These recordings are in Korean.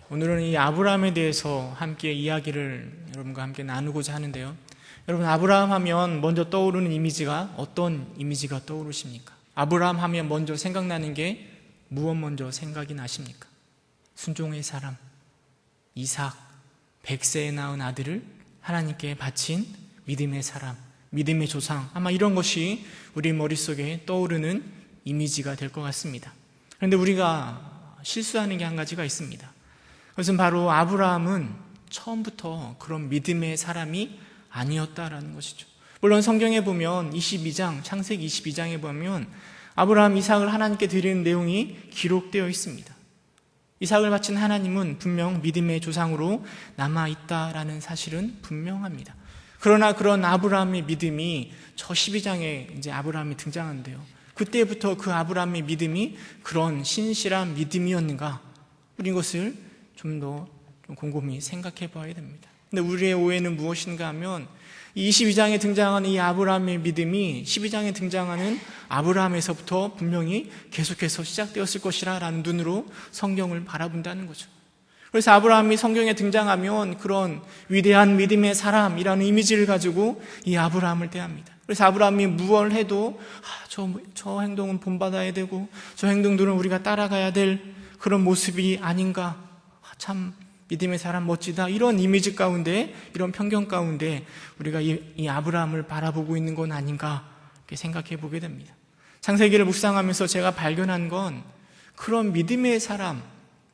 오늘은 이 아브라함에 대해서 함께 이야기를 여러분과 함께 나누고자 하는데요. 여러분, 아브라함 하면 먼저 떠오르는 이미지가 어떤 이미지가 떠오르십니까? 아브라함 하면 먼저 생각나는 게 무엇 먼저 생각이 나십니까? 순종의 사람, 이삭, 100세에 낳은 아들을 하나님께 바친 믿음의 사람, 믿음의 조상, 아마 이런 것이 우리 머릿속에 떠오르는 이미지가 될 것 같습니다. 그런데 우리가 실수하는 게 한 가지가 있습니다. 그것은 바로 아브라함은 처음부터 그런 믿음의 사람이 아니었다라는 것이죠. 물론 성경에 보면 22장, 창세기 22장에 보면 아브라함 이삭을 하나님께 드리는 내용이 기록되어 있습니다. 이삭을 바친 하나님은 분명 믿음의 조상으로 남아있다라는 사실은 분명합니다. 그러나 그런 아브라함의 믿음이 저 12장에 이제 아브라함이 등장하는데요. 그때부터 그 아브라함의 믿음이 그런 신실한 믿음이었는가? 우리 이것을 좀 더 곰곰이 생각해 봐야 됩니다. 근데 우리의 오해는 무엇인가 하면 이 22장에 등장하는 이 아브라함의 믿음이 12장에 등장하는 아브라함에서부터 분명히 계속해서 시작되었을 것이라는 눈으로 성경을 바라본다는 거죠. 그래서 아브라함이 성경에 등장하면 그런 위대한 믿음의 사람이라는 이미지를 가지고 이 아브라함을 대합니다. 그래서 아브라함이 무엇을 해도 저 행동은 본받아야 되고 저 행동들은 우리가 따라가야 될 그런 모습이 아닌가, 참 믿음의 사람 멋지다, 이런 이미지 가운데, 이런 편견 가운데 우리가 이 아브라함을 바라보고 있는 건 아닌가 이렇게 생각해 보게 됩니다. 창세기를 묵상하면서 제가 발견한 건 그런 믿음의 사람,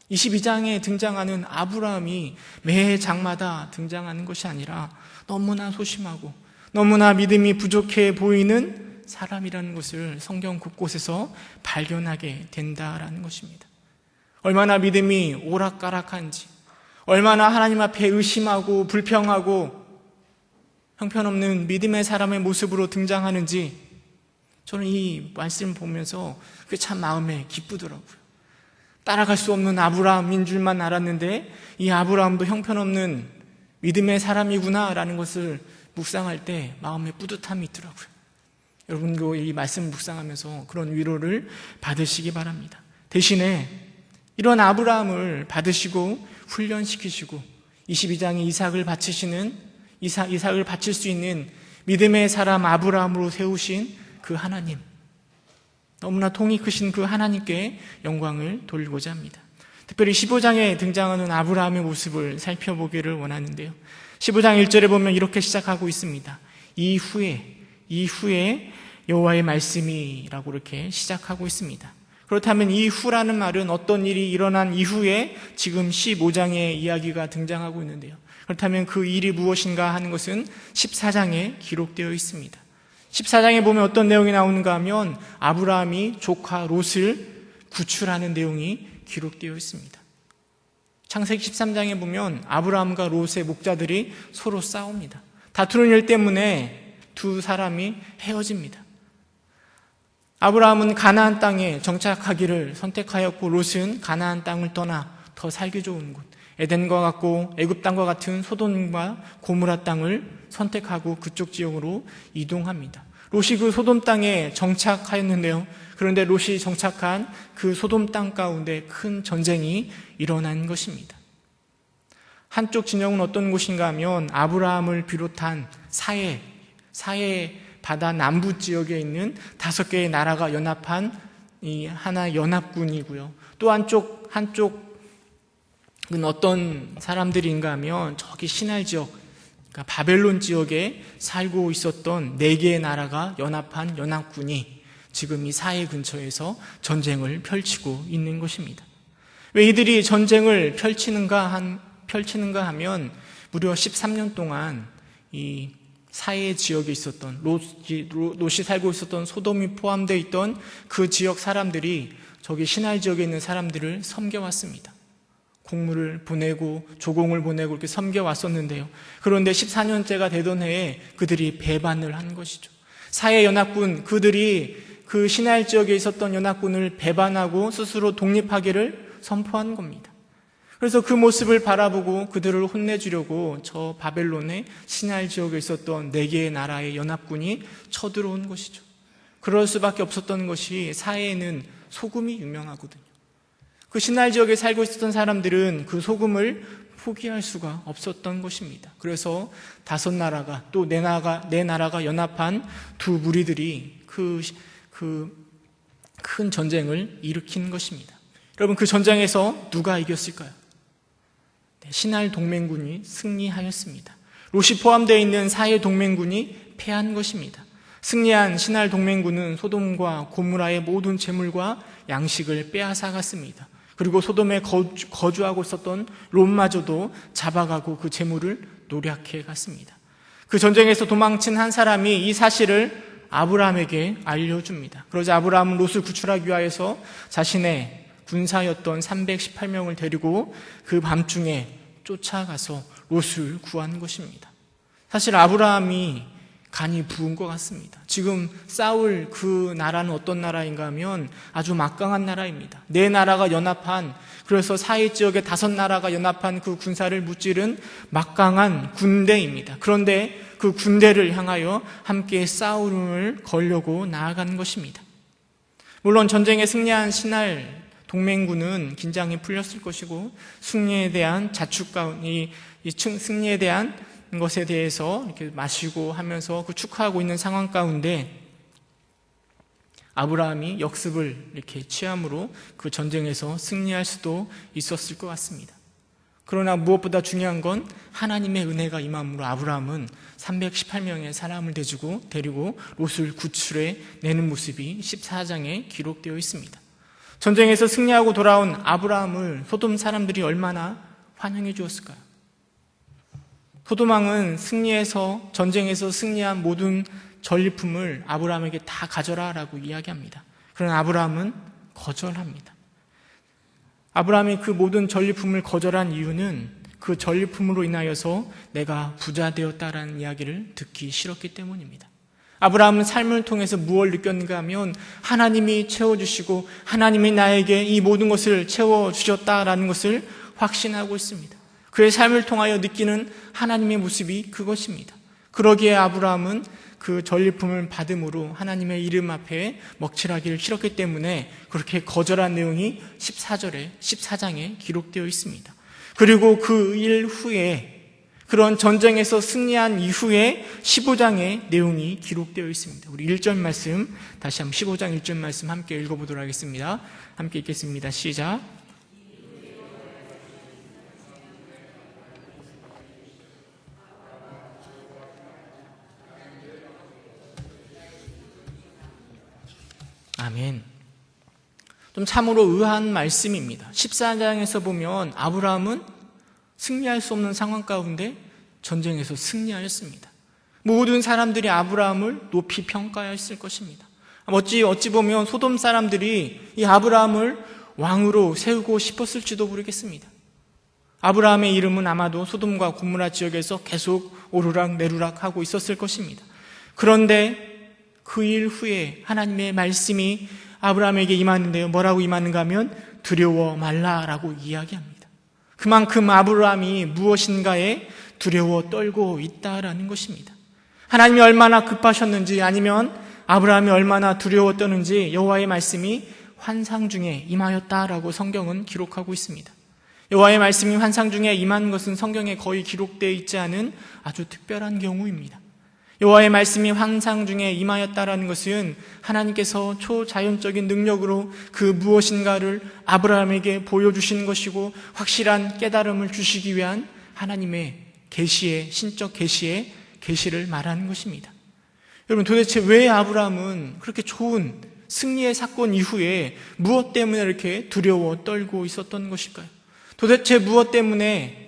22장에 등장하는 아브라함이 매 장마다 등장하는 것이 아니라 너무나 소심하고 너무나 믿음이 부족해 보이는 사람이라는 것을 성경 곳곳에서 발견하게 된다라는 것입니다. 얼마나 믿음이 오락가락한지, 얼마나 하나님 앞에 의심하고 불평하고 형편없는 믿음의 사람의 모습으로 등장하는지 저는 이 말씀 보면서 그게 참 마음에 기쁘더라고요. 따라갈 수 없는 아브라함인 줄만 알았는데 이 아브라함도 형편없는 믿음의 사람이구나라는 것을 묵상할 때 마음에 뿌듯함이 있더라고요. 여러분도 이 말씀 묵상하면서 그런 위로를 받으시기 바랍니다. 대신에 이런 아브라함을 받으시고 훈련시키시고 22장에 이삭을 바칠 수 있는 믿음의 사람 아브라함으로 세우신 그 하나님, 너무나 통이 크신 그 하나님께 영광을 돌리고자 합니다. 특별히 15장에 등장하는 아브라함의 모습을 살펴보기를 원하는데요. 15장 1절에 보면 이렇게 시작하고 있습니다. 이후에 여호와의 말씀이라고 이렇게 시작하고 있습니다. 그렇다면 이후라는 말은 어떤 일이 일어난 이후에 지금 15장의 이야기가 등장하고 있는데요. 그렇다면 그 일이 무엇인가 하는 것은 14장에 기록되어 있습니다. 14장에 보면 어떤 내용이 나오는가 하면 아브라함이 조카 롯을 구출하는 내용이 기록되어 있습니다. 창세기 13장에 보면 아브라함과 롯의 목자들이 서로 싸웁니다. 다투는 일 때문에 두 사람이 헤어집니다. 아브라함은 가나안 땅에 정착하기를 선택하였고 롯은 가나안 땅을 떠나 더 살기 좋은 곳, 에덴과 같고 애굽 땅과 같은 소돔과 고모라 땅을 선택하고 그쪽 지역으로 이동합니다. 롯이 그 소돔 땅에 정착하였는데요. 그런데 롯이 정착한 그 소돔 땅 가운데 큰 전쟁이 일어난 것입니다. 한쪽 진영은 어떤 곳인가 하면 아브라함을 비롯한 사해 바다 남부 지역에 있는 5개의 나라가 연합한 이 하나 연합군이고요. 또 한쪽은 어떤 사람들인가 하면 저기 시날 지역, 그러니까 바벨론 지역에 살고 있었던 4개의 나라가 연합한 연합군이 지금 이 사해 근처에서 전쟁을 펼치고 있는 것입니다. 왜 이들이 전쟁을 펼치는가 하면 무려 13년 동안 이 사해 지역에 있었던 롯이 살고 있었던 소돔이 포함되어 있던 그 지역 사람들이 저기 시날 지역에 있는 사람들을 섬겨왔습니다. 공물을 보내고 조공을 보내고 이렇게 섬겨왔었는데요. 그런데 14년째가 되던 해에 그들이 배반을 한 것이죠. 사해 연합군, 그들이 그 시날 지역에 있었던 연합군을 배반하고 스스로 독립하기를 선포한 겁니다. 그래서 그 모습을 바라보고 그들을 혼내주려고 저 바벨론의 시날 지역에 있었던 4개의 나라의 연합군이 쳐들어온 것이죠. 그럴 수밖에 없었던 것이 사해에는 소금이 유명하거든요. 그 시날 지역에 살고 있었던 사람들은 그 소금을 포기할 수가 없었던 것입니다. 그래서 다섯 나라가 또 네 나라가 연합한 두 무리들이 그 큰 전쟁을 일으킨 것입니다. 여러분, 그 전쟁에서 누가 이겼을까요? 시날 동맹군이 승리하였습니다. 롯이 포함되어 있는 사해 동맹군이 패한 것입니다. 승리한 시날 동맹군은 소돔과 고무라의 모든 재물과 양식을 빼앗아갔습니다. 그리고 소돔에 거주하고 있었던 롯마저도 잡아가고 그 재물을 노략해 갔습니다. 그 전쟁에서 도망친 한 사람이 이 사실을 아브라함에게 알려줍니다. 그러자 아브라함은 롯을 구출하기 위하여서 자신의 군사였던 318명을 데리고 그 밤중에 쫓아가서 롯을 구한 것입니다. 사실 아브라함이 간이 부은 것 같습니다. 지금 싸울 그 나라는 어떤 나라인가 하면 아주 막강한 나라입니다. 네 나라가 연합한, 그래서 사해 지역의 다섯 나라가 연합한 그 군사를 무찌른 막강한 군대입니다. 그런데 그 군대를 향하여 함께 싸움을 걸려고 나아간 것입니다. 물론 전쟁에 승리한 시날 동맹군은 긴장이 풀렸을 것이고 승리에 대한 승리에 대한 것에 대해서 이렇게 마시고 하면서 그 축하하고 있는 상황 가운데 아브라함이 역습을 이렇게 취함으로 그 전쟁에서 승리할 수도 있었을 것 같습니다. 그러나 무엇보다 중요한 건 하나님의 은혜가 임함으로 아브라함은 318명의 사람을 데리고 롯을 구출해 내는 모습이 14장에 기록되어 있습니다. 전쟁에서 승리하고 돌아온 아브라함을 소돔 사람들이 얼마나 환영해 주었을까요? 소돔왕은 전쟁에서 승리한 모든 전리품을 아브라함에게 다 가져라 라고 이야기합니다. 그러나 아브라함은 거절합니다. 아브라함이 그 모든 전리품을 거절한 이유는 그 전리품으로 인하여서 내가 부자 되었다라는 이야기를 듣기 싫었기 때문입니다. 아브라함은 삶을 통해서 무엇을 느꼈는가 하면 하나님이 채워주시고 하나님이 나에게 이 모든 것을 채워주셨다라는 것을 확신하고 있습니다. 그의 삶을 통하여 느끼는 하나님의 모습이 그것입니다. 그러기에 아브라함은 그 전리품을 받음으로 하나님의 이름 앞에 먹칠하기를 싫었기 때문에 그렇게 거절한 내용이 14장에 기록되어 있습니다. 그리고 그 일 후에 그런 전쟁에서 승리한 이후에 15장의 내용이 기록되어 있습니다. 우리 1절 말씀, 다시 한번 15장 1절 말씀 함께 읽어보도록 하겠습니다. 함께 읽겠습니다. 시작. 아멘. 좀 참으로 의아한 말씀입니다. 14장에서 보면 아브라함은 승리할 수 없는 상황 가운데 전쟁에서 승리하였습니다. 모든 사람들이 아브라함을 높이 평가했을 것입니다. 어찌 보면 소돔 사람들이 이 아브라함을 왕으로 세우고 싶었을지도 모르겠습니다. 아브라함의 이름은 아마도 소돔과 고모라 지역에서 계속 오르락내리락 하고 있었을 것입니다. 그런데 그 일 후에 하나님의 말씀이 아브라함에게 임하는데요. 뭐라고 임하는가 하면 두려워 말라라고 이야기합니다. 그만큼 아브라함이 무엇인가에 두려워 떨고 있다라는 것입니다. 하나님이 얼마나 급하셨는지 아니면 아브라함이 얼마나 두려워 떠는지 여호와의 말씀이 환상 중에 임하였다라고 성경은 기록하고 있습니다. 여호와의 말씀이 환상 중에 임한 것은 성경에 거의 기록되어 있지 않은 아주 특별한 경우입니다. 여호와의 말씀이 환상 중에 임하였다라는 것은 하나님께서 초자연적인 능력으로 그 무엇인가를 아브라함에게 보여주시는 것이고 확실한 깨달음을 주시기 위한 하나님의 신적 계시를 말하는 것입니다. 여러분, 도대체 왜 아브라함은 그렇게 좋은 승리의 사건 이후에 무엇 때문에 이렇게 두려워 떨고 있었던 것일까요? 도대체 무엇 때문에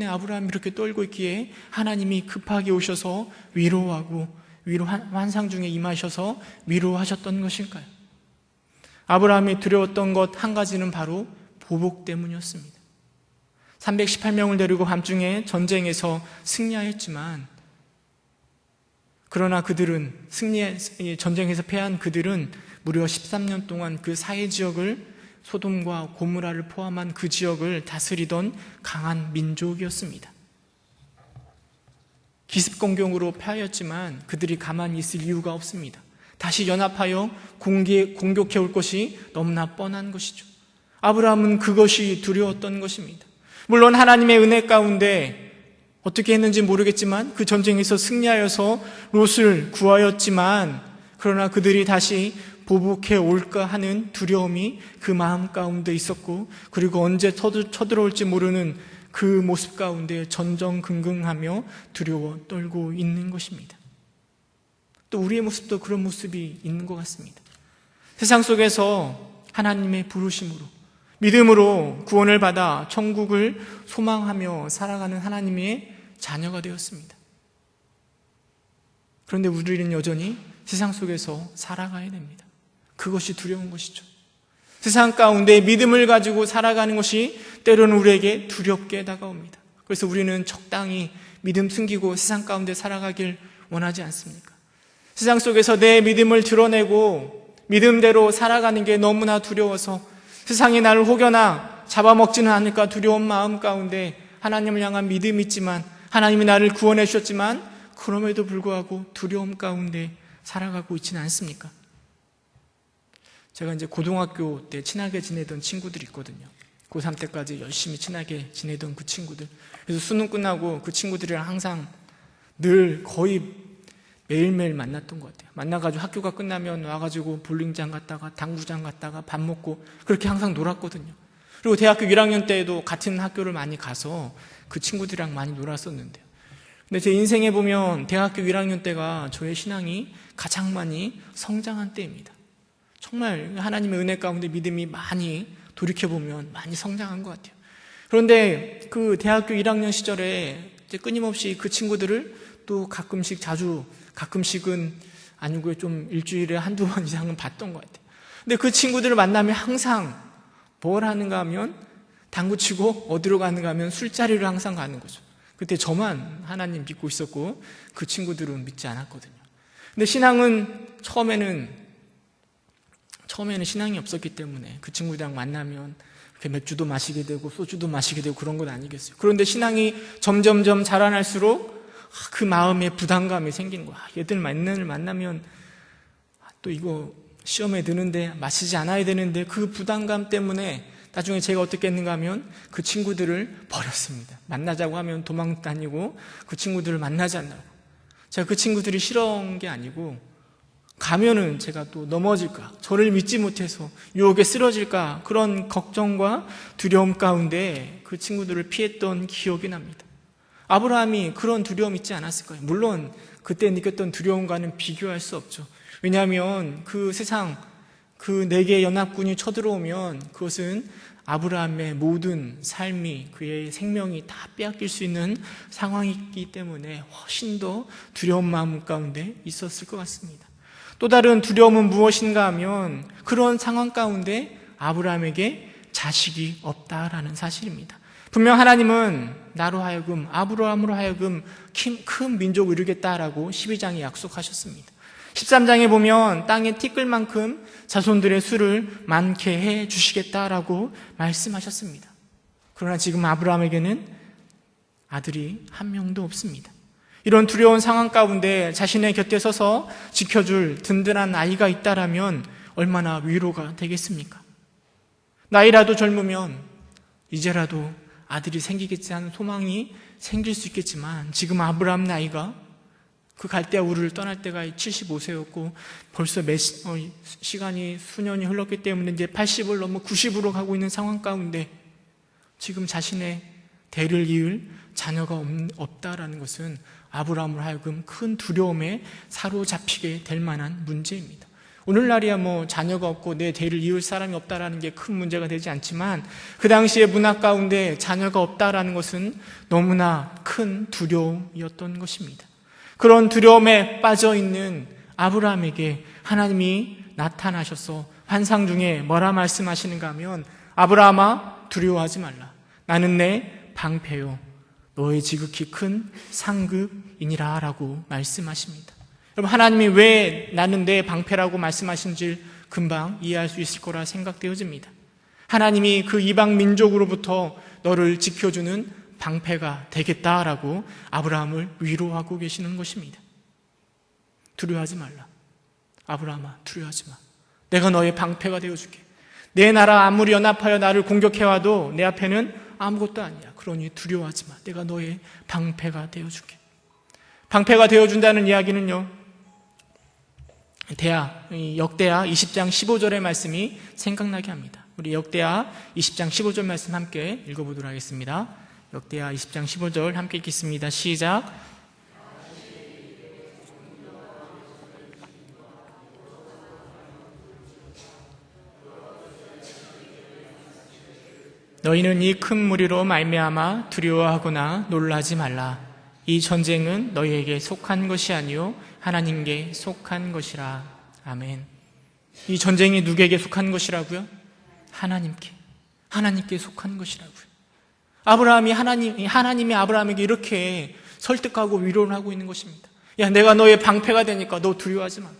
아브라함이 이렇게 떨고 있기에 하나님이 급하게 오셔서 환상 중에 임하셔서 위로하셨던 것일까요? 아브라함이 두려웠던 것 한 가지는 바로 보복 때문이었습니다. 318명을 데리고 밤중에 전쟁에서 승리하였지만 그러나 전쟁에서 패한 그들은 무려 13년 동안 그 사해 지역을 소돔과 고모라를 포함한 그 지역을 다스리던 강한 민족이었습니다. 기습공격으로 패하였지만 그들이 가만히 있을 이유가 없습니다. 다시 연합하여 공격해 올 것이 너무나 뻔한 것이죠. 아브라함은 그것이 두려웠던 것입니다. 물론 하나님의 은혜 가운데 어떻게 했는지 모르겠지만 그 전쟁에서 승리하여서 롯을 구하였지만, 그러나 그들이 다시 보복해 올까 하는 두려움이 그 마음 가운데 있었고, 그리고 언제 쳐들어올지 모르는 그 모습 가운데 전전긍긍하며 두려워 떨고 있는 것입니다. 또 우리의 모습도 그런 모습이 있는 것 같습니다. 세상 속에서 하나님의 부르심으로, 믿음으로 구원을 받아 천국을 소망하며 살아가는 하나님의 자녀가 되었습니다. 그런데 우리는 여전히 세상 속에서 살아가야 됩니다. 그것이 두려운 것이죠. 세상 가운데 믿음을 가지고 살아가는 것이 때로는 우리에게 두렵게 다가옵니다. 그래서 우리는 적당히 믿음 숨기고 세상 가운데 살아가길 원하지 않습니까? 세상 속에서 내 믿음을 드러내고 믿음대로 살아가는 게 너무나 두려워서 세상이 나를 혹여나 잡아먹지는 않을까 두려운 마음 가운데 하나님을 향한 믿음이 있지만, 하나님이 나를 구원해 주셨지만 그럼에도 불구하고 두려움 가운데 살아가고 있지는 않습니까? 제가 이제 고등학교 때 친하게 지내던 친구들이 있거든요. 고3 때까지 열심히 친하게 지내던 그 친구들. 그래서 수능 끝나고 그 친구들이랑 항상 늘 거의 매일매일 만났던 것 같아요. 만나가지고 학교가 끝나면 와가지고 볼링장 갔다가 당구장 갔다가 밥 먹고 그렇게 항상 놀았거든요. 그리고 대학교 1학년 때에도 같은 학교를 많이 가서 그 친구들이랑 많이 놀았었는데요. 근데 제 인생에 보면 대학교 1학년 때가 저의 신앙이 가장 많이 성장한 때입니다. 정말 하나님의 은혜 가운데 믿음이 많이 돌이켜보면 많이 성장한 것 같아요. 그런데 그 대학교 1학년 시절에 이제 끊임없이 그 친구들을 또 가끔씩은 아니고 좀 일주일에 한두 번 이상은 봤던 것 같아요. 근데 그 친구들을 만나면 항상 뭘 하는가 하면 당구 치고 어디로 가는가 하면 술자리를 항상 가는 거죠. 그때 저만 하나님 믿고 있었고 그 친구들은 믿지 않았거든요. 근데 신앙은 처음에는 신앙이 없었기 때문에 그 친구들이랑 만나면 이렇게 맥주도 마시게 되고 소주도 마시게 되고 그런 건 아니겠어요. 그런데 신앙이 점점점 자라날수록 그 마음에 부담감이 생기는 거야. 얘들 만나면 또 이거 시험에 드는데 마시지 않아야 되는데, 그 부담감 때문에 나중에 제가 어떻게 했는가 하면 그 친구들을 버렸습니다. 만나자고 하면 도망 다니고 그 친구들을 만나지 않나고. 제가 그 친구들이 싫어한 게 아니고 가면은 제가 또 넘어질까, 저를 믿지 못해서 유혹에 쓰러질까, 그런 걱정과 두려움 가운데 그 친구들을 피했던 기억이 납니다. 아브라함이 그런 두려움 있지 않았을까요? 물론 그때 느꼈던 두려움과는 비교할 수 없죠. 왜냐하면 그 세상 그 4개의 연합군이 쳐들어오면 그것은 아브라함의 모든 삶이, 그의 생명이 다 빼앗길 수 있는 상황이기 때문에 훨씬 더 두려운 마음 가운데 있었을 것 같습니다. 또 다른 두려움은 무엇인가 하면 그런 상황 가운데 아브라함에게 자식이 없다라는 사실입니다. 분명 하나님은 나로 하여금, 아브라함으로 하여금 큰 민족을 이루겠다라고 12장에 약속하셨습니다. 13장에 보면 땅에 티끌만큼 자손들의 수를 많게 해 주시겠다라고 말씀하셨습니다. 그러나 지금 아브라함에게는 아들이 한 명도 없습니다. 이런 두려운 상황 가운데 자신의 곁에 서서 지켜줄 든든한 아이가 있다라면 얼마나 위로가 되겠습니까? 나이라도 젊으면 이제라도 아들이 생기겠지 하는 소망이 생길 수 있겠지만, 지금 아브라함 나이가 그 갈대아 우르를 떠날 때가 75세였고 벌써 시간이 수년이 흘렀기 때문에 이제 80을 넘어 90으로 가고 있는 상황 가운데 지금 자신의 대를 이을 자녀가 없다라는 것은 아브라함을 하여금 큰 두려움에 사로잡히게 될 만한 문제입니다. 오늘날이야 자녀가 없고 내 대를 이을 사람이 없다라는 게 큰 문제가 되지 않지만, 그 당시의 문화 가운데 자녀가 없다라는 것은 너무나 큰 두려움이었던 것입니다. 그런 두려움에 빠져 있는 아브라함에게 하나님이 나타나셔서 환상 중에 뭐라 말씀하시는가 하면, 아브라함아 두려워하지 말라. 나는 내 방패요 너의 지극히 큰 상급이니라 라고 말씀하십니다. 여러분, 하나님이 왜 나는 내 방패라고 말씀하신지 금방 이해할 수 있을 거라 생각되어집니다. 하나님이 그 이방 민족으로부터 너를 지켜주는 방패가 되겠다라고 아브라함을 위로하고 계시는 것입니다. 두려워하지 말라. 아브라함아 두려워하지 마. 내가 너의 방패가 되어줄게. 내 나라 아무리 연합하여 나를 공격해와도 내 앞에는 아무것도 아니야. 그러니 두려워하지 마. 내가 너의 방패가 되어줄게. 방패가 되어준다는 이야기는요, 역대하 20장 15절의 말씀이 생각나게 합니다. 우리 역대하 20장 15절 말씀 함께 읽어보도록 하겠습니다. 역대하 20장 15절 함께 읽겠습니다. 시작. 너희는 이 큰 무리로 말미암아 두려워하거나 놀라지 말라. 이 전쟁은 너희에게 속한 것이 아니요 하나님께 속한 것이라. 아멘. 이 전쟁이 누구에게 속한 것이라고요? 하나님께 속한 것이라고요. 하나님이 아브라함에게 이렇게 설득하고 위로를 하고 있는 것입니다. 야, 내가 너의 방패가 되니까 너 두려워하지 마.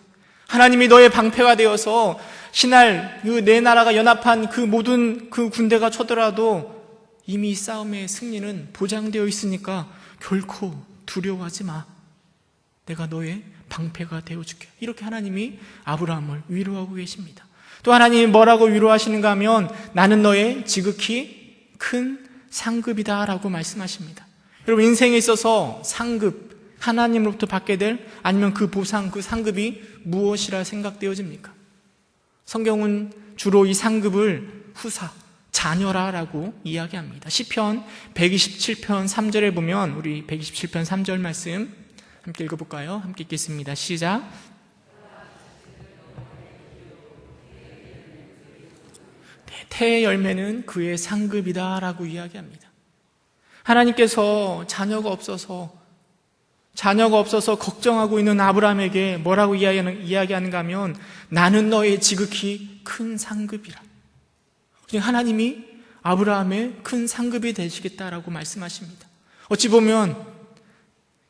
하나님이 너의 방패가 되어서 신할 내 나라가 연합한 그 모든 그 군대가 쳐들어도 이미 싸움의 승리는 보장되어 있으니까 결코 두려워하지 마. 내가 너의 방패가 되어줄게. 이렇게 하나님이 아브라함을 위로하고 계십니다. 또 하나님이 뭐라고 위로하시는가 하면 나는 너의 지극히 큰 상급이다 라고 말씀하십니다. 여러분, 인생에 있어서 상급, 하나님으로부터 받게 될 아니면 그 보상, 그 상급이 무엇이라 생각되어집니까? 성경은 주로 이 상급을 후사, 자녀라라고 이야기합니다. 시편 127편 3절에 보면 우리 127편 3절 말씀 함께 읽어볼까요? 함께 읽겠습니다. 시작. 태의 열매는 그의 상급이다 라고 이야기합니다. 하나님께서 자녀가 없어서 걱정하고 있는 아브라함에게 뭐라고 이야기하는가 하면 나는 너의 지극히 큰 상급이라. 하나님이 아브라함의 큰 상급이 되시겠다라고 말씀하십니다. 어찌 보면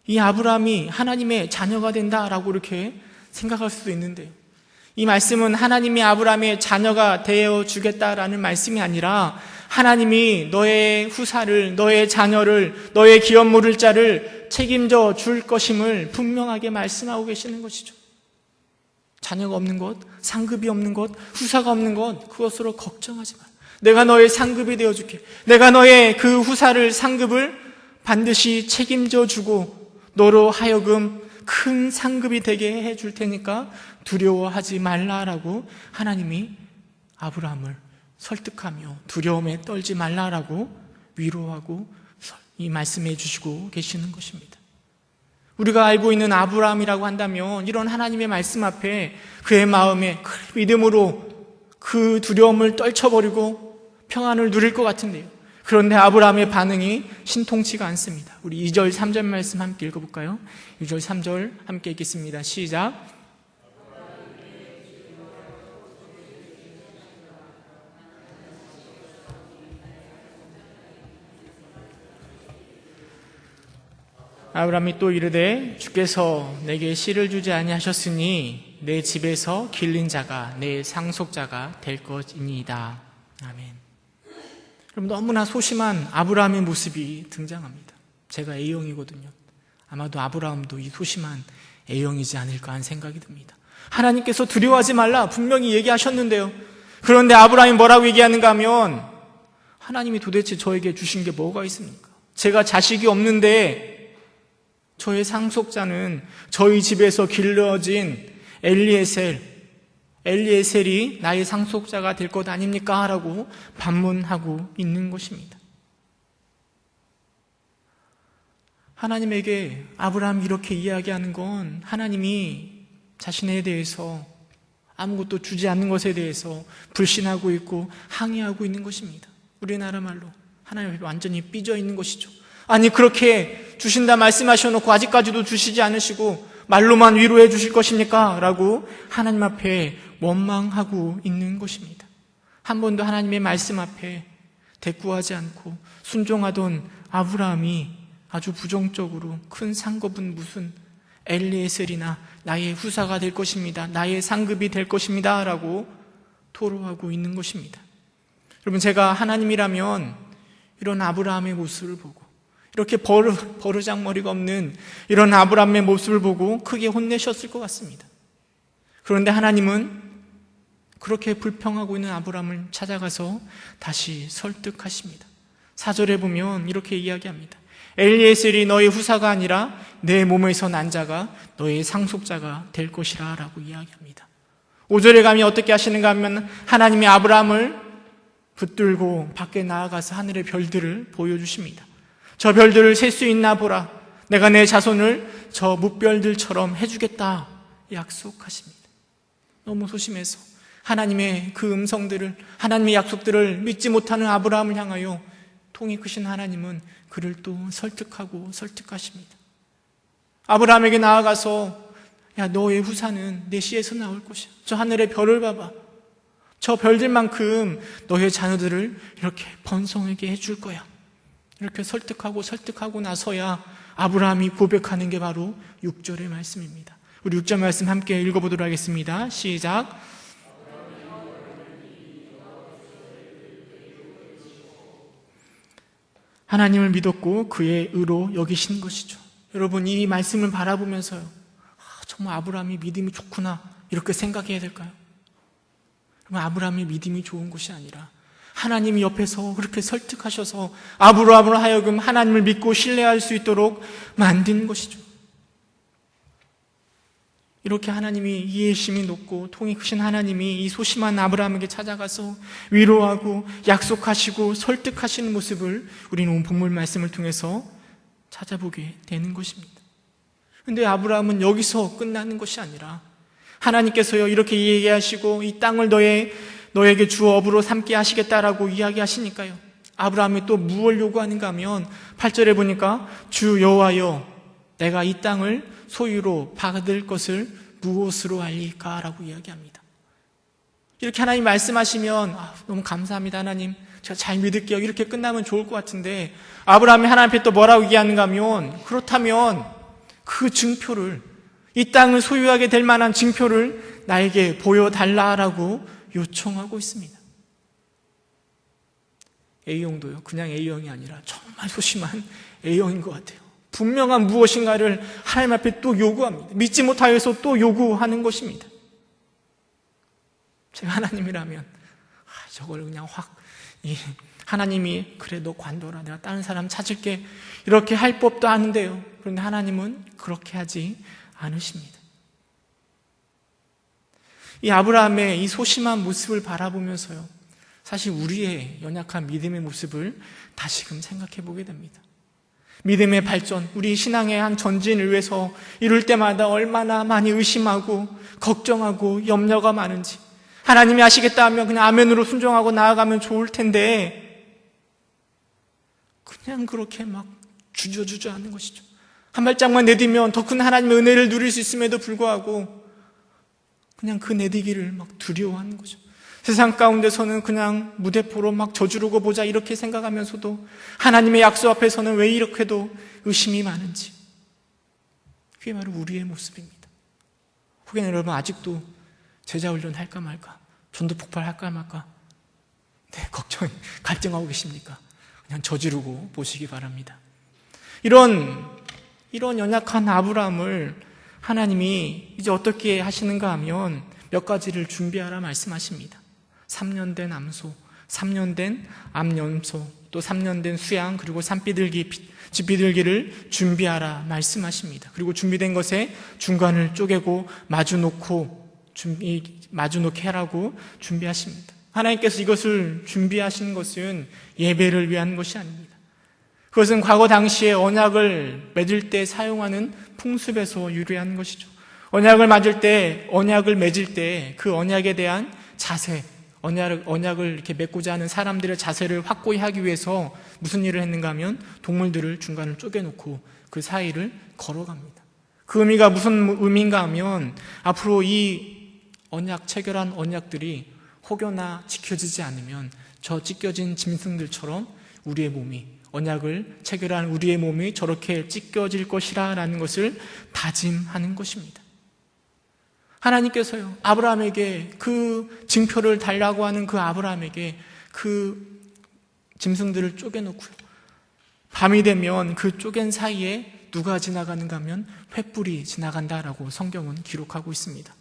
이 아브라함이 하나님의 자녀가 된다라고 이렇게 생각할 수도 있는데요, 이 말씀은 하나님이 아브라함의 자녀가 되어주겠다라는 말씀이 아니라 하나님이 너의 후사를, 너의 자녀를, 너의 기업 물을 자를 책임져 줄 것임을 분명하게 말씀하고 계시는 것이죠. 자녀가 없는 것, 상급이 없는 것, 후사가 없는 것, 그것으로 걱정하지 마. 내가 너의 상급이 되어줄게. 내가 너의 그 후사를, 상급을 반드시 책임져 주고 너로 하여금 큰 상급이 되게 해줄 테니까 두려워하지 말라라고 하나님이 아브라함을 설득하며 두려움에 떨지 말라라고 위로하고 이 말씀해 주시고 계시는 것입니다. 우리가 알고 있는 아브라함이라고 한다면 이런 하나님의 말씀 앞에 그의 마음에 믿음으로 그 두려움을 떨쳐버리고 평안을 누릴 것 같은데요, 그런데 아브라함의 반응이 신통치가 않습니다. 우리 2절 3절 말씀 함께 읽어볼까요? 2절 3절 함께 읽겠습니다. 시작. 아브라함이 또 이르되 주께서 내게 씨를 주지 아니하셨으니 내 집에서 길린 자가 내 상속자가 될 것이니이다. 아멘. 그럼 너무나 소심한 아브라함의 모습이 등장합니다. 제가 A형이거든요. 아마도 아브라함도 이 소심한 A형이지 않을까 하는 생각이 듭니다. 하나님께서 두려워하지 말라 분명히 얘기하셨는데요, 그런데 아브라함이 뭐라고 얘기하는가 하면 하나님이 도대체 저에게 주신 게 뭐가 있습니까? 제가 자식이 없는데 저의 상속자는 저희 집에서 길러진 엘리에셀이 나의 상속자가 될 것 아닙니까? 라고 반문하고 있는 것입니다. 하나님에게 아브라함이 이렇게 이야기하는 건 하나님이 자신에 대해서 아무것도 주지 않는 것에 대해서 불신하고 있고 항의하고 있는 것입니다. 우리나라 말로 하나님 앞에 완전히 삐져 있는 것이죠. 아니, 그렇게 주신다 말씀하셔놓고 아직까지도 주시지 않으시고 말로만 위로해 주실 것입니까? 라고 하나님 앞에 원망하고 있는 것입니다. 한 번도 하나님의 말씀 앞에 대꾸하지 않고 순종하던 아브라함이 아주 부정적으로 큰 상급은 무슨 엘리에셀이나 나의 후사가 될 것입니다, 나의 상급이 될 것입니다 라고 토로하고 있는 것입니다. 여러분, 제가 하나님이라면 이런 아브라함의 모습을 보고 이렇게 버르장머리가 없는 이런 아브라함의 모습을 보고 크게 혼내셨을 것 같습니다. 그런데 하나님은 그렇게 불평하고 있는 아브라함을 찾아가서 다시 설득하십니다. 4절에 보면 이렇게 이야기합니다. 엘리에셀이 너의 후사가 아니라 내 몸에서 난 자가 너의 상속자가 될 것이라 라고 이야기합니다. 5절에 가면 어떻게 하시는가 하면 하나님이 아브라함을 붙들고 밖에 나아가서 하늘의 별들을 보여주십니다. 저 별들을 셀 수 있나 보라. 내가 내 자손을 저 뭇별들처럼 해주겠다 약속하십니다. 너무 소심해서 하나님의 그 음성들을, 하나님의 약속들을 믿지 못하는 아브라함을 향하여 통이 크신 하나님은 그를 또 설득하십니다. 아브라함에게 나아가서 야, 너의 후사는 내 씨에서 나올 것이야. 저 하늘의 별을 봐봐. 저 별들만큼 너의 자녀들을 이렇게 번성하게 해줄 거야. 이렇게 설득하고 나서야 아브라함이 고백하는 게 바로 6절의 말씀입니다. 우리 6절 말씀 함께 읽어보도록 하겠습니다. 시작. 하나님을 믿었고 그의 의로 여기신 것이죠. 여러분, 이 말씀을 바라보면서요, 정말 아브라함이 믿음이 좋구나 이렇게 생각해야 될까요? 아브라함의 믿음이 좋은 것이 아니라 하나님이 옆에서 그렇게 설득하셔서 아브라함으로 하여금 하나님을 믿고 신뢰할 수 있도록 만든 것이죠. 이렇게 하나님이 이해심이 높고 통이 크신 하나님이 이 소심한 아브라함에게 찾아가서 위로하고 약속하시고 설득하시는 모습을 우리는 오늘 본문 말씀을 통해서 찾아보게 되는 것입니다. 그런데 아브라함은 여기서 끝나는 것이 아니라 하나님께서요 이렇게 얘기하시고 이 땅을 너에게 주 업으로 삼게 하시겠다라고 이야기하시니까요, 아브라함이 또 무엇을 요구하는가 하면 8절에 보니까 주 여호와여 내가 이 땅을 소유로 받을 것을 무엇으로 알릴까? 라고 이야기합니다. 이렇게 하나님 말씀하시면 너무 감사합니다 하나님, 제가 잘 믿을게요 이렇게 끝나면 좋을 것 같은데, 아브라함이 하나님 앞에 또 뭐라고 얘기하는가 하면 그렇다면 그 증표를, 이 땅을 소유하게 될 만한 증표를 나에게 보여달라라고 요청하고 있습니다. A형도요, 그냥 A형이 아니라 정말 소심한 A형인 것 같아요. 분명한 무엇인가를 하나님 앞에 또 요구합니다. 믿지 못하여서 또 요구하는 것입니다. 제가 하나님이라면 저걸 그냥 하나님이 그래 너 관둬라, 내가 다른 사람 찾을게 이렇게 할 법도 아는데요, 그런데 하나님은 그렇게 하지 않으십니다. 이 아브라함의 이 소심한 모습을 바라보면서요, 사실 우리의 연약한 믿음의 모습을 다시금 생각해 보게 됩니다. 믿음의 발전, 우리 신앙의 한 전진을 위해서 이룰 때마다 얼마나 많이 의심하고 걱정하고 염려가 많은지, 하나님이 하시겠다 하면 그냥 아멘으로 순종하고 나아가면 좋을 텐데 그냥 그렇게 막 주저주저 하는 것이죠. 한 발짝만 내디면 더 큰 하나님의 은혜를 누릴 수 있음에도 불구하고 그냥 그 내디기를 막 두려워하는 거죠. 세상 가운데서는 그냥 무대포로 막 저주르고 보자 이렇게 생각하면서도 하나님의 약속 앞에서는 왜 이렇게도 의심이 많은지, 그게 바로 우리의 모습입니다. 혹여나 여러분 아직도 제자훈련 할까 말까, 전도 폭발할까 말까 갈등하고 계십니까? 그냥 저지르고 보시기 바랍니다. 이런 연약한 아브라함을 하나님이 이제 어떻게 하시는가 하면 몇 가지를 준비하라 말씀하십니다. 3년 된 암소, 3년 된 암염소, 또 3년 된 수양, 그리고 집비둘기를 준비하라 말씀하십니다. 그리고 준비된 것에 중간을 쪼개고 마주놓게 하라고 준비하십니다. 하나님께서 이것을 준비하신 것은 예배를 위한 것이 아닙니다. 그것은 과거 당시에 언약을 맺을 때 사용하는 풍습에서 유래한 것이죠. 언약을 맺을 때 그 언약에 대한 자세, 언약을 이렇게 맺고자 하는 사람들의 자세를 확고히 하기 위해서 무슨 일을 했는가 하면 동물들을 중간을 쪼개놓고 그 사이를 걸어갑니다. 그 의미가 무슨 의미인가 하면 앞으로 이 체결한 언약들이 혹여나 지켜지지 않으면 저 찢겨진 짐승들처럼 언약을 체결한 우리의 몸이 저렇게 찢겨질 것이라 라는 것을 다짐하는 것입니다. 하나님께서요, 아브라함에게 그 증표를 달라고 하는 그 아브라함에게 그 짐승들을 쪼개놓고요, 밤이 되면 그 쪼갠 사이에 누가 지나가는가 하면 횃불이 지나간다라고 성경은 기록하고 있습니다.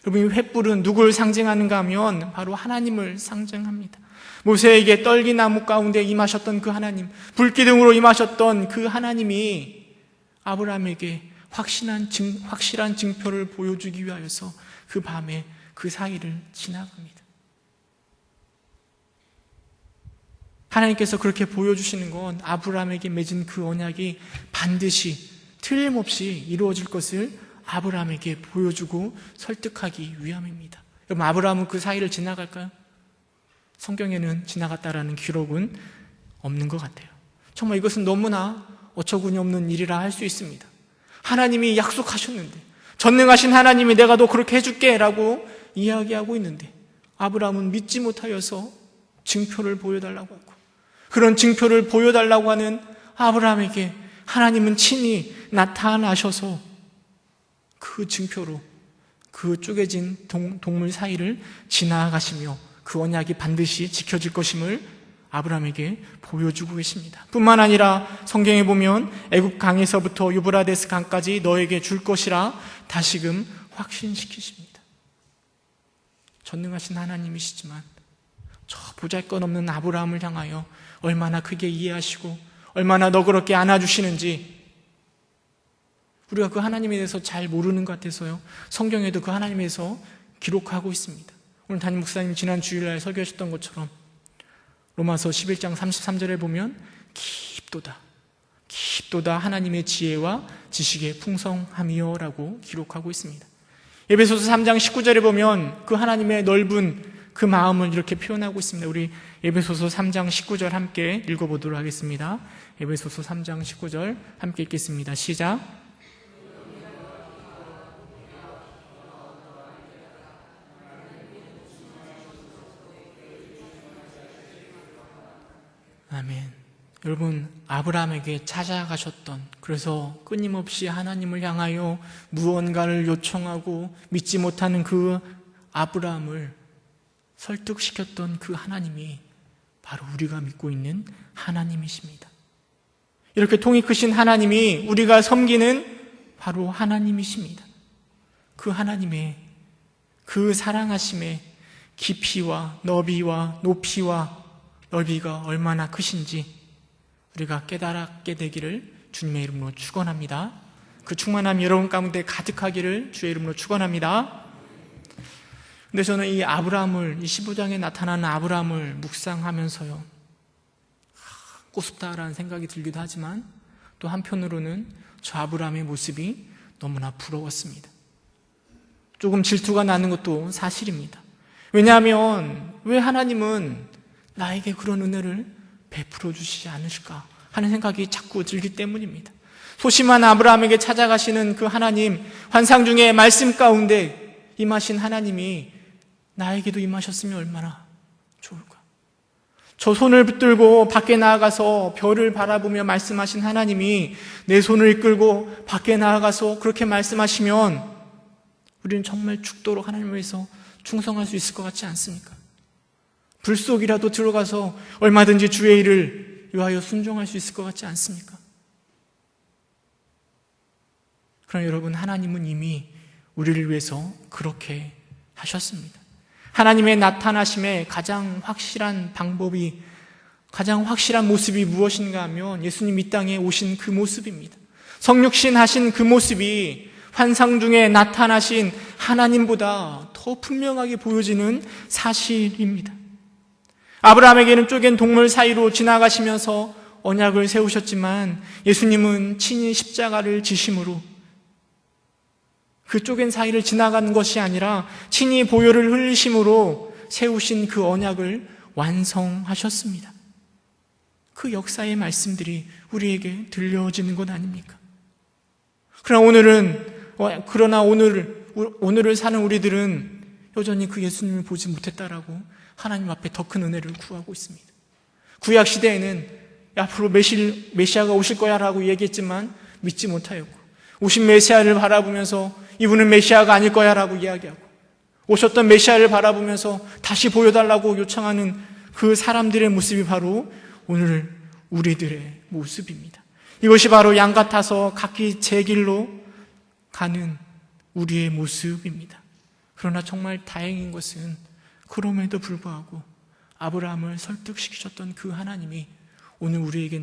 여러분, 이 횃불은 누굴 상징하는가 하면 바로 하나님을 상징합니다. 모세에게 떨기나무 가운데 임하셨던 그 하나님, 불기둥으로 임하셨던 그 하나님이 아브라함에게 확실한 증표를 보여주기 위하여서 그 밤에 그 사이를 지나갑니다. 하나님께서 그렇게 보여주시는 건 아브라함에게 맺은 그 언약이 반드시 틀림없이 이루어질 것을 아브라함에게 보여주고 설득하기 위함입니다. 여러분, 아브라함은 그 사이를 지나갈까요? 성경에는 지나갔다라는 기록은 없는 것 같아요. 정말 이것은 너무나 어처구니 없는 일이라 할 수 있습니다. 하나님이 약속하셨는데, 전능하신 하나님이 내가 너 그렇게 해줄게 라고 이야기하고 있는데, 아브라함은 믿지 못하여서 증표를 보여달라고 하고, 그런 증표를 보여달라고 하는 아브라함에게 하나님은 친히 나타나셔서 그 증표로 그 쪼개진 동물 사이를 지나가시며 그 언약이 반드시 지켜질 것임을 아브라함에게 보여주고 계십니다. 뿐만 아니라 성경에 보면 애굽 강에서부터 유브라데스 강까지 너에게 줄 것이라 다시금 확신시키십니다. 전능하신 하나님이시지만 저 보잘것없는 아브라함을 향하여 얼마나 크게 이해하시고 얼마나 너그럽게 안아주시는지 우리가 그 하나님에 대해서 잘 모르는 것 같아서요, 성경에도 그 하나님에 대해서 기록하고 있습니다. 오늘 담임 목사님 지난 주일날 설교하셨던 것처럼 로마서 11장 33절에 보면 깊도다 하나님의 지혜와 지식의 풍성함이여 라고 기록하고 있습니다. 에베소서 3장 19절에 보면 그 하나님의 넓은 그 마음을 이렇게 표현하고 있습니다. 우리 에베소서 3장 19절 함께 읽어보도록 하겠습니다. 에베소서 3장 19절 함께 읽겠습니다. 시작. 아멘. 여러분, 아브라함에게 찾아가셨던, 그래서 끊임없이 하나님을 향하여 무언가를 요청하고 믿지 못하는 그 아브라함을 설득시켰던 그 하나님이 바로 우리가 믿고 있는 하나님이십니다. 이렇게 통이 크신 하나님이 우리가 섬기는 바로 하나님이십니다. 그 하나님의 그 사랑하심의 깊이와 너비와 높이와 넓이가 얼마나 크신지 우리가 깨달게 되기를 주님의 이름으로 축원합니다. 그 충만함이 여러분 가운데 가득하기를 주의 이름으로 축원합니다. 근데 저는 이 아브라함을, 이 15장에 나타나는 아브라함을 묵상하면서요, 꼬숩다라는 생각이 들기도 하지만 또 한편으로는 저 아브라함의 모습이 너무나 부러웠습니다. 조금 질투가 나는 것도 사실입니다. 왜냐하면 왜 하나님은 나에게 그런 은혜를 베풀어 주시지 않으실까 하는 생각이 자꾸 들기 때문입니다. 소심한 아브라함에게 찾아가시는 그 하나님, 환상 중에 말씀 가운데 임하신 하나님이 나에게도 임하셨으면 얼마나 좋을까. 저 손을 붙들고 밖에 나아가서 별을 바라보며 말씀하신 하나님이 내 손을 이끌고 밖에 나아가서 그렇게 말씀하시면 우리는 정말 죽도록 하나님을 위해서 충성할 수 있을 것 같지 않습니까? 불 속이라도 들어가서 얼마든지 주의 일을 위하여 순종할 수 있을 것 같지 않습니까? 그러나 여러분, 하나님은 이미 우리를 위해서 그렇게 하셨습니다. 하나님의 나타나심의 가장 확실한 방법이, 가장 확실한 모습이 무엇인가 하면 예수님 이 땅에 오신 그 모습입니다. 성육신 하신 그 모습이 환상 중에 나타나신 하나님보다 더 분명하게 보여지는 사실입니다. 아브라함에게는 쪼갠 동물 사이로 지나가시면서 언약을 세우셨지만 예수님은 친히 십자가를 지심으로 그 쪼갠 사이를 지나간 것이 아니라 친히 보혈을 흘리심으로 세우신 그 언약을 완성하셨습니다. 그 역사의 말씀들이 우리에게 들려지는 것 아닙니까? 그러나 오늘을 사는 우리들은 여전히 그 예수님을 보지 못했다라고 하나님 앞에 더 큰 은혜를 구하고 있습니다. 구약 시대에는 앞으로 메시아가 오실 거야 라고 얘기했지만 믿지 못하였고, 오신 메시아를 바라보면서 이분은 메시아가 아닐 거야 라고 이야기하고, 오셨던 메시아를 바라보면서 다시 보여달라고 요청하는 그 사람들의 모습이 바로 오늘 우리들의 모습입니다. 이것이 바로 양 같아서 각기 제 길로 가는 우리의 모습입니다. 그러나 정말 다행인 것은 그럼에도 불구하고 아브라함을 설득시키셨던 그 하나님이 오늘 우리에게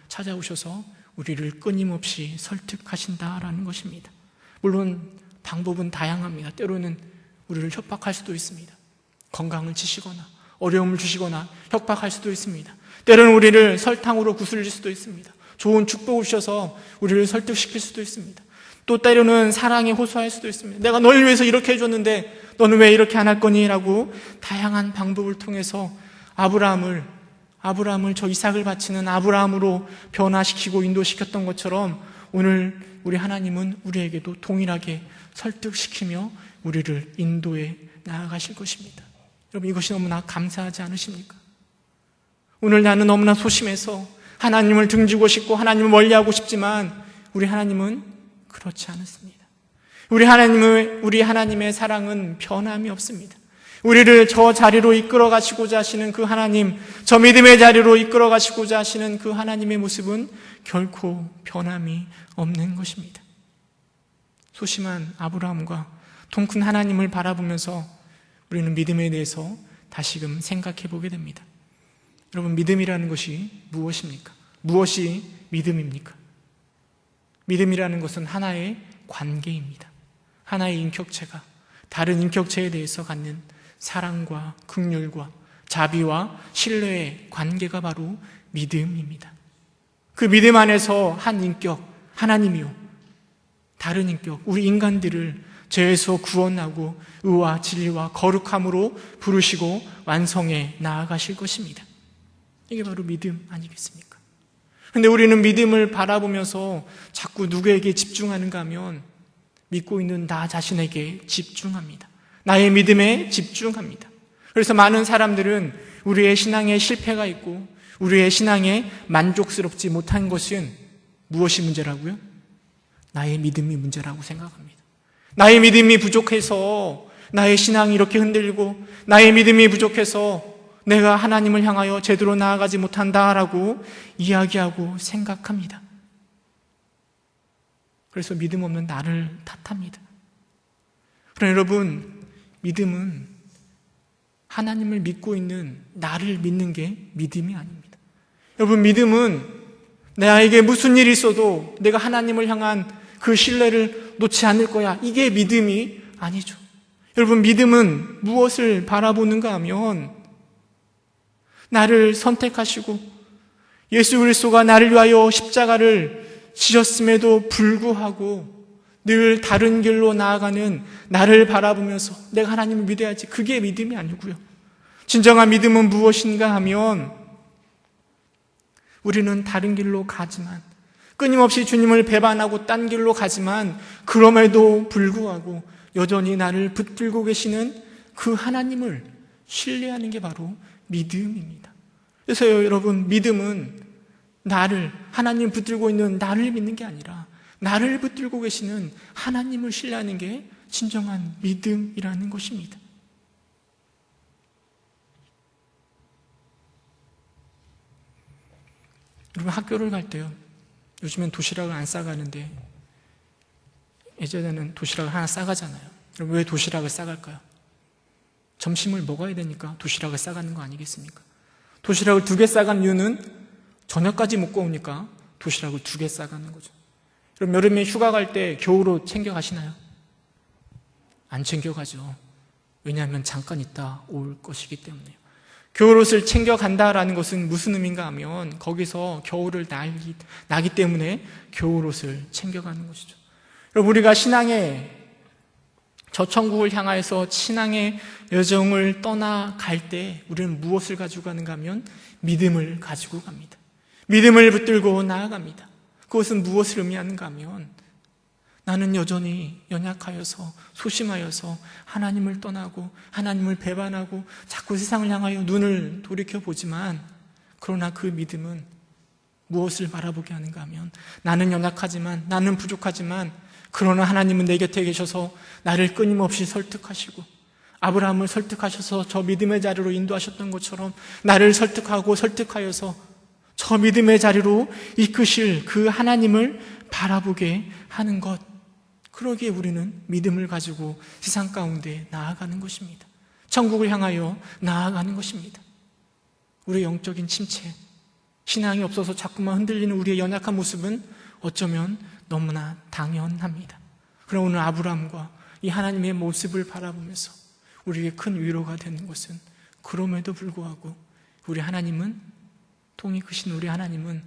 찾아오셔서 우리를 끊임없이 설득하신다라는 것입니다. 물론 방법은 다양합니다. 때로는 우리를 협박할 수도 있습니다. 건강을 치시거나 어려움을 주시거나 협박할 수도 있습니다. 때로는 우리를 설탕으로 구슬릴 수도 있습니다. 좋은 축복을 주셔서 우리를 설득시킬 수도 있습니다. 또 때로는 사랑에 호소할 수도 있습니다. 내가 널 위해서 이렇게 해줬는데 너는 왜 이렇게 안 할 거니? 라고 다양한 방법을 통해서 아브라함을 저 이삭을 바치는 아브라함으로 변화시키고 인도시켰던 것처럼 오늘 우리 하나님은 우리에게도 동일하게 설득시키며 우리를 인도해 나아가실 것입니다. 여러분, 이것이 너무나 감사하지 않으십니까? 오늘 나는 너무나 소심해서 하나님을 등지고 싶고 하나님을 멀리하고 싶지만 우리 하나님은 그렇지 않습니다. 우리 하나님의 사랑은 변함이 없습니다. 우리를 저 자리로 이끌어 가시고자 하시는 그 하나님, 저 믿음의 자리로 이끌어 가시고자 하시는 그 하나님의 모습은 결코 변함이 없는 것입니다. 소심한 아브라함과 통큰 하나님을 바라보면서 우리는 믿음에 대해서 다시금 생각해 보게 됩니다. 여러분, 믿음이라는 것이 무엇입니까? 무엇이 믿음입니까? 믿음이라는 것은 하나의 관계입니다. 하나의 인격체가 다른 인격체에 대해서 갖는 사랑과 긍휼과 자비와 신뢰의 관계가 바로 믿음입니다. 그 믿음 안에서 한 인격, 하나님이요, 다른 인격, 우리 인간들을 죄에서 구원하고 의와 진리와 거룩함으로 부르시고 완성해 나아가실 것입니다. 이게 바로 믿음 아니겠습니까? 그런데 우리는 믿음을 바라보면서 자꾸 누구에게 집중하는가 하면 믿고 있는 나 자신에게 집중합니다. 나의 믿음에 집중합니다. 그래서 많은 사람들은 우리의 신앙에 실패가 있고 우리의 신앙에 만족스럽지 못한 것은 무엇이 문제라고요? 나의 믿음이 문제라고 생각합니다. 나의 믿음이 부족해서 나의 신앙이 이렇게 흔들리고 나의 믿음이 부족해서 내가 하나님을 향하여 제대로 나아가지 못한다라고 이야기하고 생각합니다. 그래서 믿음 없는 나를 탓합니다. 그러나 여러분, 믿음은 하나님을 믿고 있는 나를 믿는 게 믿음이 아닙니다. 여러분, 믿음은 나에게 무슨 일이 있어도 내가 하나님을 향한 그 신뢰를 놓지 않을 거야, 이게 믿음이 아니죠. 여러분, 믿음은 무엇을 바라보는가 하면 나를 선택하시고 예수 그리스도가 나를 위하여 십자가를 지셨음에도 불구하고 늘 다른 길로 나아가는 나를 바라보면서 내가 하나님을 믿어야지, 그게 믿음이 아니고요. 진정한 믿음은 무엇인가 하면 우리는 다른 길로 가지만, 끊임없이 주님을 배반하고 딴 길로 가지만 그럼에도 불구하고 여전히 나를 붙들고 계시는 그 하나님을 신뢰하는 게 바로 믿음입니다. 그래서 여러분, 믿음은 하나님 붙들고 있는 나를 믿는 게 아니라 나를 붙들고 계시는 하나님을 신뢰하는 게 진정한 믿음이라는 것입니다. 여러분, 학교를 갈 때요, 요즘엔 도시락을 안 싸가는데 예전에는 도시락을 하나 싸가잖아요. 여러분, 왜 도시락을 싸갈까요? 점심을 먹어야 되니까 도시락을 싸가는 거 아니겠습니까? 도시락을 2개 싸간 이유는 저녁까지 먹고 오니까 도시락을 2개 싸가는 거죠. 그럼 여름에 휴가 갈 때 겨울옷 챙겨가시나요? 안 챙겨가죠. 왜냐하면 잠깐 있다 올 것이기 때문에요. 겨울옷을 챙겨간다라는 것은 무슨 의미인가 하면 거기서 겨울을 나기 때문에 겨울옷을 챙겨가는 것이죠. 여러분, 우리가 신앙의 저 천국을 향하여서 신앙의 여정을 떠나갈 때 우리는 무엇을 가지고 가는가 하면 믿음을 가지고 갑니다. 믿음을 붙들고 나아갑니다. 그것은 무엇을 의미하는가 하면 나는 여전히 연약하여서 소심하여서 하나님을 떠나고 하나님을 배반하고 자꾸 세상을 향하여 눈을 돌이켜보지만, 그러나 그 믿음은 무엇을 바라보게 하는가 하면 나는 연약하지만, 나는 부족하지만, 그러나 하나님은 내 곁에 계셔서 나를 끊임없이 설득하시고 아브라함을 설득하셔서 저 믿음의 자리로 인도하셨던 것처럼 나를 설득하여서 저 믿음의 자리로 이끄실 그 하나님을 바라보게 하는 것, 그러기에 우리는 믿음을 가지고 세상 가운데 나아가는 것입니다. 천국을 향하여 나아가는 것입니다. 우리의 영적인 침체, 신앙이 없어서 자꾸만 흔들리는 우리의 연약한 모습은 어쩌면 너무나 당연합니다. 그러나 오늘 아브라함과 이 하나님의 모습을 바라보면서 우리에게 큰 위로가 되는 것은, 그럼에도 불구하고 우리 하나님은, 통이 크신 우리 하나님은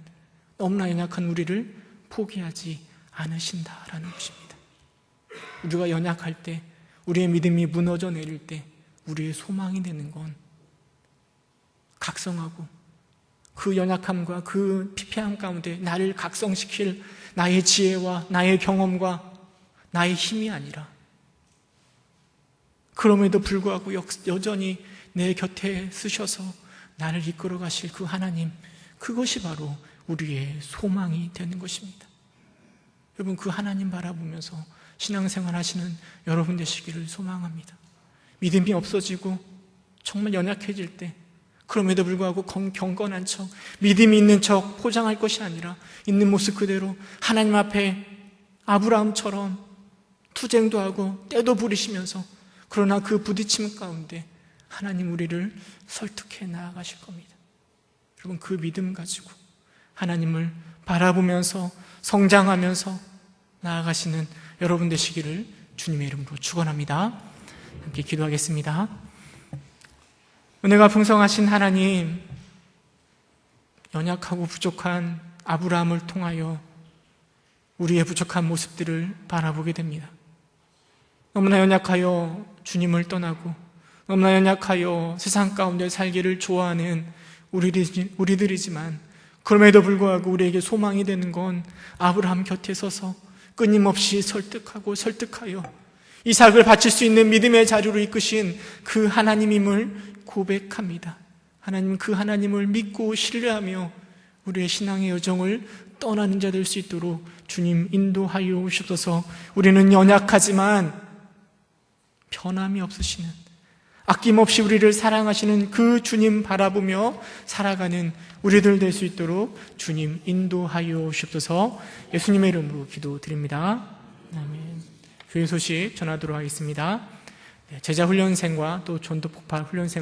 너무나 연약한 우리를 포기하지 않으신다라는 것입니다. 우리가 연약할 때, 우리의 믿음이 무너져 내릴 때 우리의 소망이 되는 건 각성하고 그 연약함과 그 피폐함 가운데 나를 각성시킬 나의 지혜와 나의 경험과 나의 힘이 아니라, 그럼에도 불구하고 여전히 내 곁에 쓰셔서 나를 이끌어 가실 그 하나님, 그것이 바로 우리의 소망이 되는 것입니다. 여러분, 그 하나님 바라보면서 신앙생활 하시는 여러분 되시기를 소망합니다. 믿음이 없어지고 정말 연약해질 때, 그럼에도 불구하고 경건한 척, 믿음이 있는 척 포장할 것이 아니라 있는 모습 그대로 하나님 앞에 아브라함처럼 투쟁도 하고 때도 부리시면서, 그러나 그 부딪힘 가운데 하나님 우리를 설득해 나아가실 겁니다. 여러분, 그 믿음 가지고 하나님을 바라보면서 성장하면서 나아가시는 여러분 되시기를 주님의 이름으로 축원합니다. 함께 기도하겠습니다. 은혜가 풍성하신 하나님, 연약하고 부족한 아브라함을 통하여 우리의 부족한 모습들을 바라보게 됩니다. 너무나 연약하여 주님을 떠나고, 너무나 연약하여 세상 가운데 살기를 좋아하는 우리들이지만, 그럼에도 불구하고 우리에게 소망이 되는 건 아브라함 곁에 서서 끊임없이 설득하여 이삭을 바칠 수 있는 믿음의 자료로 이끄신 그 하나님임을 고백합니다. 하나님, 그 하나님을 믿고 신뢰하며 우리의 신앙의 여정을 떠나는 자 될 수 있도록 주님 인도하여 오시옵소서. 우리는 연약하지만 변함이 없으시는, 아낌없이 우리를 사랑하시는 그 주님 바라보며 살아가는 우리들 될 수 있도록 주님 인도하여 오시옵소서. 예수님의 이름으로 기도드립니다. 아멘. 교회 소식 전하도록 하겠습니다. 제자 훈련생과 또 전도 폭발 훈련생